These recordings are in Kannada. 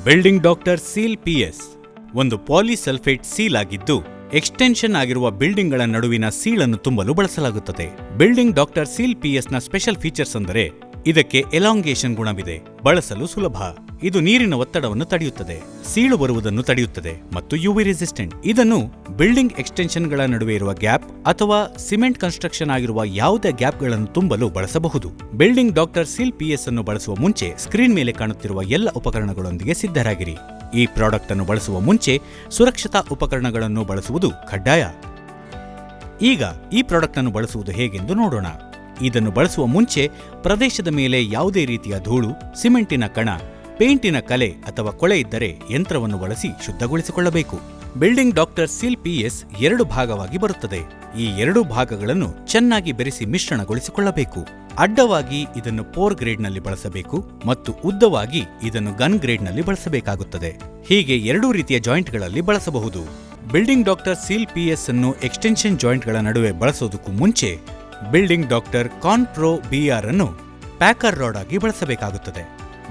ಬಿಲ್ಡಿಂಗ್ ಡಾಕ್ಟರ್ ಸೀಲ್ PS ಒಂದು ಪಾಲಿಸಲ್ಫೇಟ್ ಸೀಲ್ ಆಗಿದ್ದು ಎಕ್ಸ್ಟೆನ್ಷನ್ ಆಗಿರುವ ಬಿಲ್ಡಿಂಗ್ಗಳ ನಡುವಿನ ಸೀಳನ್ನು ತುಂಬಲು ಬಳಸಲಾಗುತ್ತದೆ. ಬಿಲ್ಡಿಂಗ್ ಡಾಕ್ಟರ್ ಸೀಲ್ PS ನ ಸ್ಪೆಷಲ್ ಫೀಚರ್ಸ್ ಅಂದರೆ ಇದಕ್ಕೆ ಎಲಾಂಗೇಷನ್ ಗುಣವಿದೆ, ಬಳಸಲು ಸುಲಭ, ಇದು ನೀರಿನ ಒತ್ತಡವನ್ನು ತಡೆಯುತ್ತದೆ, ಸೀಳು ಬರುವುದನ್ನು ತಡೆಯುತ್ತದೆ ಮತ್ತು UV ರೆಸಿಸ್ಟೆಂಟ್. ಇದನ್ನು ಬಿಲ್ಡಿಂಗ್ ಎಕ್ಸ್ಟೆನ್ಷನ್ಗಳ ನಡುವೆ ಇರುವ ಗ್ಯಾಪ್ ಅಥವಾ ಸಿಮೆಂಟ್ ಕನ್ಸ್ಟ್ರಕ್ಷನ್ ಆಗಿರುವ ಯಾವುದೇ ಗ್ಯಾಪ್ಗಳನ್ನು ತುಂಬಲು ಬಳಸಬಹುದು. ಬಿಲ್ಡಿಂಗ್ ಡಾಕ್ಟರ್ ಸೀಲ್ PS ಅನ್ನು ಬಳಸುವ ಮುಂಚೆ ಸ್ಕ್ರೀನ್ ಮೇಲೆ ಕಾಣುತ್ತಿರುವ ಎಲ್ಲ ಉಪಕರಣಗಳೊಂದಿಗೆ ಸಿದ್ಧರಾಗಿರಿ. ಈ ಪ್ರಾಡಕ್ಟ್ ಅನ್ನು ಬಳಸುವ ಮುಂಚೆ ಸುರಕ್ಷತಾ ಉಪಕರಣಗಳನ್ನು ಬಳಸುವುದು ಕಡ್ಡಾಯ. ಈಗ ಈ ಪ್ರಾಡಕ್ಟ್ ಅನ್ನು ಬಳಸುವುದು ಹೇಗೆಂದು ನೋಡೋಣ. ಇದನ್ನು ಬಳಸುವ ಮುಂಚೆ ಪ್ರದೇಶದ ಮೇಲೆ ಯಾವುದೇ ರೀತಿಯ ಧೂಳು, ಸಿಮೆಂಟಿನ ಕಣ, ಪೇಂಟಿನ ಕಲೆ ಅಥವಾ ಕೊಳೆ ಇದ್ದರೆ ಯಂತ್ರವನ್ನು ಬಳಸಿ ಶುದ್ಧಗೊಳಿಸಿಕೊಳ್ಳಬೇಕು. ಬಿಲ್ಡಿಂಗ್ ಡಾಕ್ಟರ್ ಸೀಲ್ PS 2 ಭಾಗವಾಗಿ ಬರುತ್ತದೆ. ಈ 2 ಭಾಗಗಳನ್ನು ಚೆನ್ನಾಗಿ ಬೆರೆಸಿ ಮಿಶ್ರಣಗೊಳಿಸಿಕೊಳ್ಳಬೇಕು. ಅಡ್ಡವಾಗಿ ಇದನ್ನು ಪೋರ್ ಗ್ರೇಡ್ನಲ್ಲಿ ಬಳಸಬೇಕು ಮತ್ತು ಉದ್ದವಾಗಿ ಇದನ್ನು ಗನ್ ಗ್ರೇಡ್ನಲ್ಲಿ ಬಳಸಬೇಕಾಗುತ್ತದೆ. ಹೀಗೆ 2 ರೀತಿಯ ಜಾಯಿಂಟ್ಗಳಲ್ಲಿ ಬಳಸಬಹುದು. ಬಿಲ್ಡಿಂಗ್ ಡಾಕ್ಟರ್ ಸೀಲ್ PS ಅನ್ನು ಎಕ್ಸ್ಟೆನ್ಷನ್ ಜಾಯಿಂಟ್ಗಳ ನಡುವೆ ಬಳಸೋದಕ್ಕೂ ಮುಂಚೆ ಬಿಲ್ಡಿಂಗ್ ಡಾಕ್ಟರ್ ಕಾನ್ಪ್ರೋ BR ಅನ್ನು ಪ್ಯಾಕರ್ ರಾಡ್ ಆಗಿ ಬಳಸಬೇಕಾಗುತ್ತದೆ.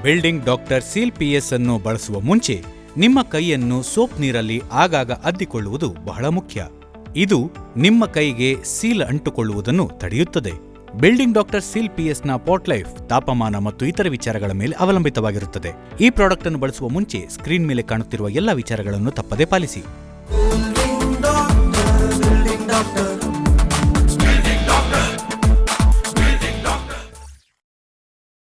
ಬಿಲ್ಡಿಂಗ್ ಡಾಕ್ಟರ್ ಸೀಲ್ PS ಅನ್ನು ಬಳಸುವ ಮುಂಚೆ ನಿಮ್ಮ ಕೈಯನ್ನು ಸೋಪ್ ನೀರಲ್ಲಿ ಆಗಾಗ ಅದ್ದಿಕೊಳ್ಳುವುದು ಬಹಳ ಮುಖ್ಯ. ಇದು ನಿಮ್ಮ ಕೈಗೆ ಸೀಲ್ ಅಂಟುಕೊಳ್ಳುವುದನ್ನು ತಡೆಯುತ್ತದೆ. ಬಿಲ್ಡಿಂಗ್ ಡಾಕ್ಟರ್ ಸೀಲ್ PS ನ ಪಾಟ್ ಲೈಫ್ ತಾಪಮಾನ ಮತ್ತು ಇತರ ವಿಚಾರಗಳ ಮೇಲೆ ಅವಲಂಬಿತವಾಗಿರುತ್ತದೆ. ಈ ಪ್ರಾಡಕ್ಟ್ ಅನ್ನು ಬಳಸುವ ಮುಂಚೆ ಸ್ಕ್ರೀನ್ ಮೇಲೆ ಕಾಣುತ್ತಿರುವ ಎಲ್ಲ ವಿಚಾರಗಳನ್ನು ತಪ್ಪದೇ ಪಾಲಿಸಿ.